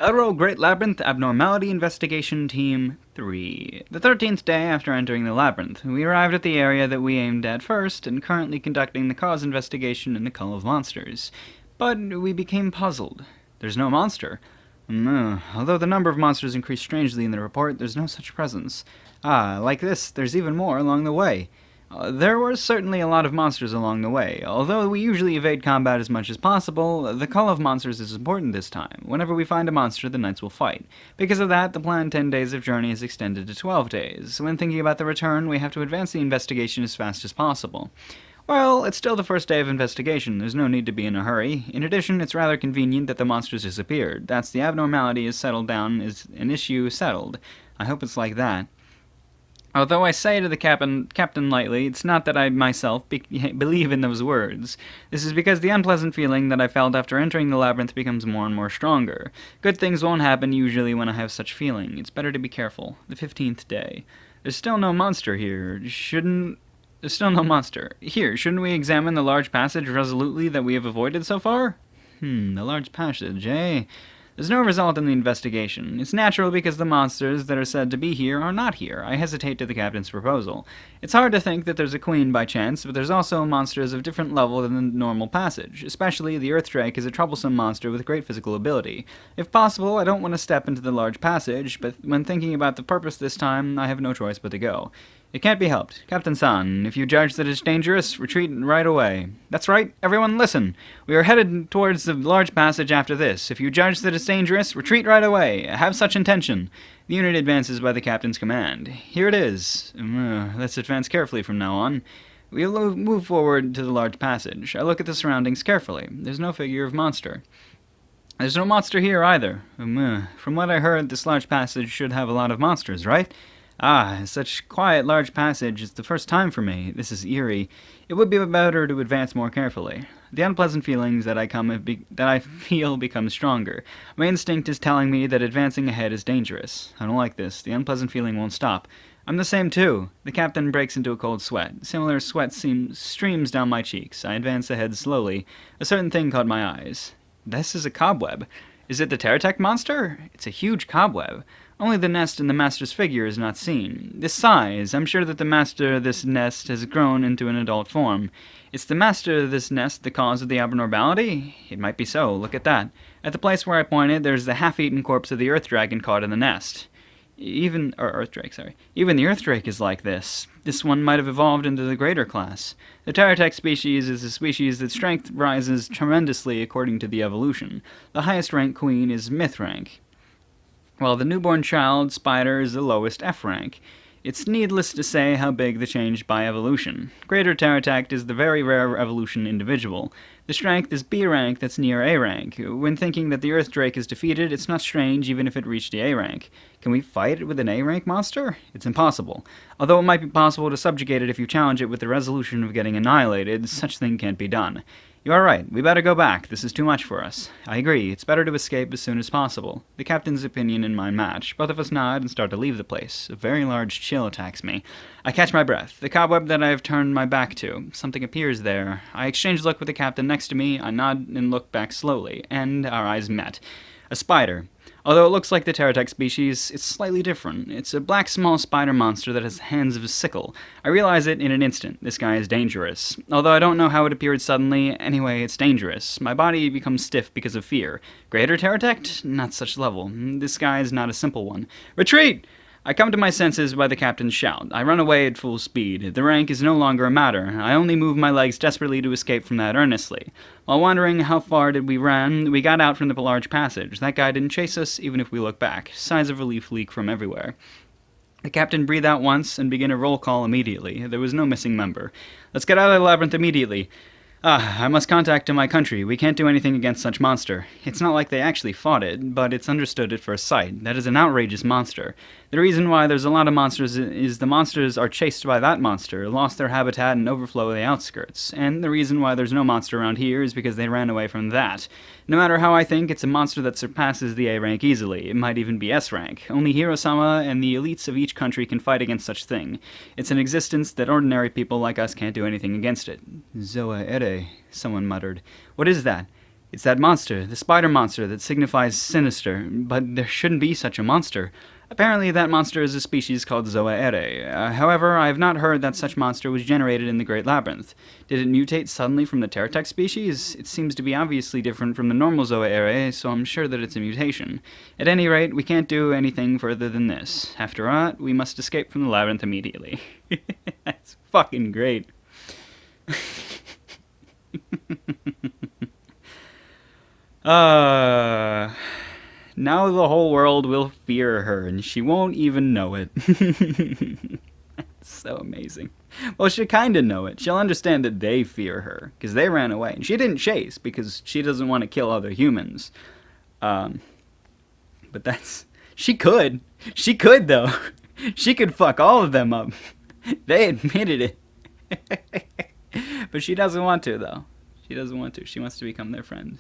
Elro Great Labyrinth Abnormality Investigation Team 3. The 13th day after entering the labyrinth, we arrived at the area that we aimed at first and currently conducting the cause investigation in the Cull of Monsters. But we became puzzled. There's no monster. Although the number of monsters increased strangely in the report, there's no such presence. Like this, there's even more along the way. There were certainly a lot of monsters along the way. Although we usually evade combat as much as possible, the Call of Monsters is important this time. Whenever we find a monster, the knights will fight. Because of that, the planned 10 days of journey is extended to 12 days. When thinking about the return, we have to advance the investigation as fast as possible. Well, it's still the first day of investigation. There's no need to be in a hurry. In addition, it's rather convenient that the monsters disappeared. That's the abnormality is settled down, is an issue settled. I hope it's like that. Although I say to the captain lightly, it's not that I myself believe in those words. This is because the unpleasant feeling that I felt after entering the labyrinth becomes more and more stronger. Good things won't happen usually when I have such feeling. It's better to be careful. The 15th day. There's still no monster here. There's still no monster. Here, shouldn't we examine the large passage resolutely that we have avoided so far? The large passage, eh? There's no result in the investigation. It's natural because the monsters that are said to be here are not here. I hesitate to the captain's proposal. It's hard to think that there's a queen by chance, but there's also monsters of different level than the normal passage. Especially the Earth Drake is a troublesome monster with great physical ability. If possible, I don't want to step into the large passage, but when thinking about the purpose this time, I have no choice but to go. It can't be helped. Captain-san, if you judge that it's dangerous, retreat right away. That's right, everyone listen. We are headed towards the large passage after this. If you judge that it's dangerous, retreat right away. Have such intention. The unit advances by the captain's command. Here it is. Let's advance carefully from now on. We'll move forward to the large passage. I look at the surroundings carefully. There's no figure of monster. There's no monster here either. From what I heard, this large passage should have a lot of monsters, right? Such quiet large passage is the first time for me. This is eerie. It would be better to advance more carefully. The unpleasant feelings that I feel become stronger. My instinct is telling me that advancing ahead is dangerous. I don't like this. The unpleasant feeling won't stop. I'm the same too. The captain breaks into a cold sweat. Similar sweat streams down my cheeks. I advance ahead slowly. A certain thing caught my eyes. This is a cobweb. Is it the Terratech monster? It's a huge cobweb. Only the nest and the master's figure is not seen. This size, I'm sure that the master of this nest has grown into an adult form. Is the master of this nest the cause of the abnormality? It might be so, look at that. At the place where I pointed, there's the half-eaten corpse of the Earth Dragon caught in the nest. Even the Earth Drake is like this. This one might have evolved into the greater class. The Terratech species is a species that strength rises tremendously according to the evolution. The highest rank queen is myth rank, while the newborn child spider is the lowest F rank. It's needless to say how big the change by evolution. Greater Terratect is the very rare evolution individual. The strength is B rank that's near A rank. When thinking that the Earth Drake is defeated, it's not strange even if it reached the A rank. Can we fight it with an A rank monster? It's impossible. Although it might be possible to subjugate it if you challenge it with the resolution of getting annihilated, such thing can't be done. You are right. We better go back. This is too much for us. I agree. It's better to escape as soon as possible. The captain's opinion and mine match. Both of us nod and start to leave the place. A very large chill attacks me. I catch my breath. The cobweb that I have turned my back to. Something appears there. I exchange a look with the captain next to me. I nod and look back slowly, and our eyes met. A spider. Although it looks like the Terratech species, it's slightly different. It's a black small spider monster that has hands of a sickle. I realize it in an instant. This guy is dangerous. Although I don't know how it appeared suddenly, anyway, it's dangerous. My body becomes stiff because of fear. Greater Terratech? Not such level. This guy is not a simple one. Retreat! I come to my senses by the captain's shout. I run away at full speed. The rank is no longer a matter. I only move my legs desperately to escape from that earnestly. While wondering how far did we run, we got out from the large passage. That guy didn't chase us, even if we look back. Signs of relief leak from everywhere. The captain breathed out once and began a roll call immediately. There was no missing member. Let's get out of the labyrinth immediately. I must contact to my country. We can't do anything against such monster. It's not like they actually fought it, but it's understood at first sight. That is an outrageous monster. The reason why there's a lot of monsters is the monsters are chased by that monster, lost their habitat, and overflow the outskirts. And the reason why there's no monster around here is because they ran away from that. No matter how I think, it's a monster that surpasses the A rank easily. It might even be S rank. Only Hiro-sama and the elites of each country can fight against such thing. It's an existence that ordinary people like us can't do anything against it. Zoa Ere, someone muttered. What is that? It's that monster, the spider monster that signifies sinister, but there shouldn't be such a monster. Apparently, that monster is a species called Zoaere. However, I have not heard that such monster was generated in the Great Labyrinth. Did it mutate suddenly from the Terratech species? It seems to be obviously different from the normal Zoaere, so I'm sure that it's a mutation. At any rate, we can't do anything further than this. After all, we must escape from the Labyrinth immediately. That's fucking great. Now the whole world will fear her, and she won't even know it. That's so amazing. Well, she'll kind of know it. She'll understand that they fear her, because they ran away. And she didn't chase, because she doesn't want to kill other humans. But that's... She could. She could, though. She could fuck all of them up. They admitted it. But she doesn't want to, though. She doesn't want to. She wants to become their friend.